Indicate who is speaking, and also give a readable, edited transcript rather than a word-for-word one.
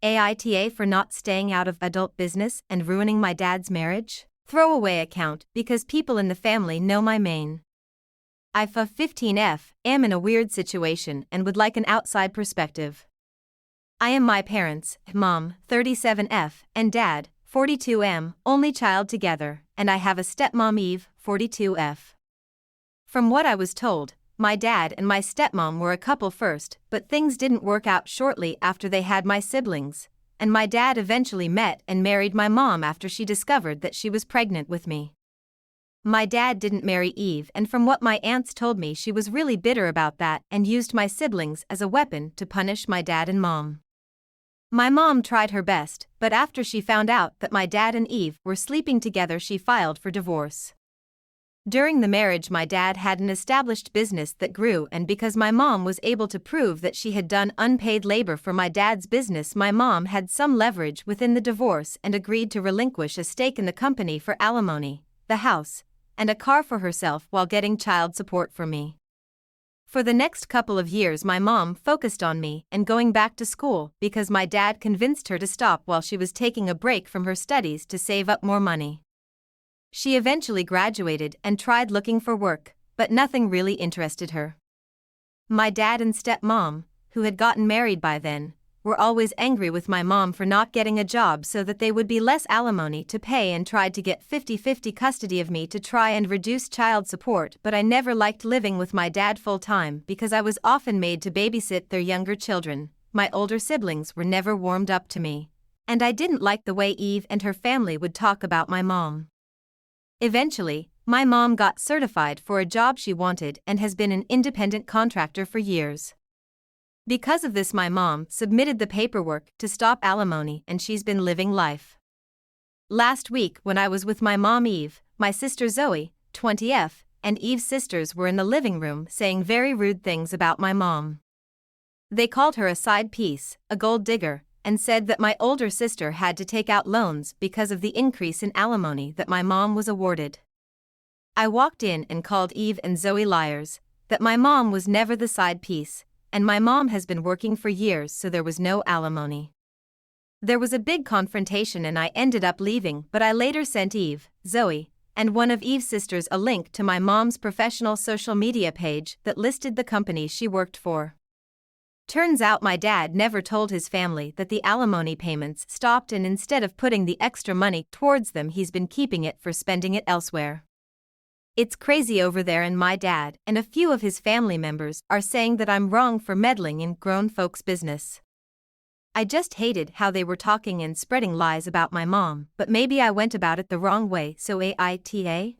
Speaker 1: AITA for not staying out of adult business and ruining my dad's marriage? Throwaway account because people in the family know my main. I 15F am in a weird situation and would like an outside perspective. I am my parents, mom, 37F, and dad, 42M, only child together, and I have a stepmom Eve, 42F. From what I was told, my dad and my stepmom were a couple first, but things didn't work out shortly after they had my siblings, and my dad eventually met and married my mom after she discovered that she was pregnant with me. My dad didn't marry Eve, and from what my aunts told me, she was really bitter about that and used my siblings as a weapon to punish my dad and mom. My mom tried her best, but after she found out that my dad and Eve were sleeping together, she filed for divorce. During the marriage, my dad had an established business that grew, and because my mom was able to prove that she had done unpaid labor for my dad's business, my mom had some leverage within the divorce and agreed to relinquish a stake in the company for alimony, the house, and a car for herself while getting child support for me. For the next couple of years, my mom focused on me and going back to school because my dad convinced her to stop while she was taking a break from her studies to save up more money. She eventually graduated and tried looking for work, but nothing really interested her. My dad and stepmom, who had gotten married by then, were always angry with my mom for not getting a job so that they would be less alimony to pay, and tried to get 50-50 custody of me to try and reduce child support, but I never liked living with my dad full-time because I was often made to babysit their younger children. My older siblings were never warmed up to me, and I didn't like the way Eve and her family would talk about my mom. Eventually, my mom got certified for a job she wanted and has been an independent contractor for years. Because of this, my mom submitted the paperwork to stop alimony, and she's been living life. Last week, when I was with my mom Eve, my sister Zoe, 20F, and Eve's sisters were in the living room saying very rude things about my mom. They called her a side piece, a gold digger, and said that my older sister had to take out loans because of the increase in alimony that my mom was awarded. I walked in and called Eve and Zoe liars, that my mom was never the side piece, and my mom has been working for years, so there was no alimony. There was a big confrontation and I ended up leaving, but I later sent Eve, Zoe, and one of Eve's sisters a link to my mom's professional social media page that listed the companies she worked for. Turns out my dad never told his family that the alimony payments stopped, and instead of putting the extra money towards them, he's been keeping it for spending it elsewhere. It's crazy over there, and my dad and a few of his family members are saying that I'm wrong for meddling in grown folks' business. I just hated how they were talking and spreading lies about my mom, but maybe I went about it the wrong way. So AITA?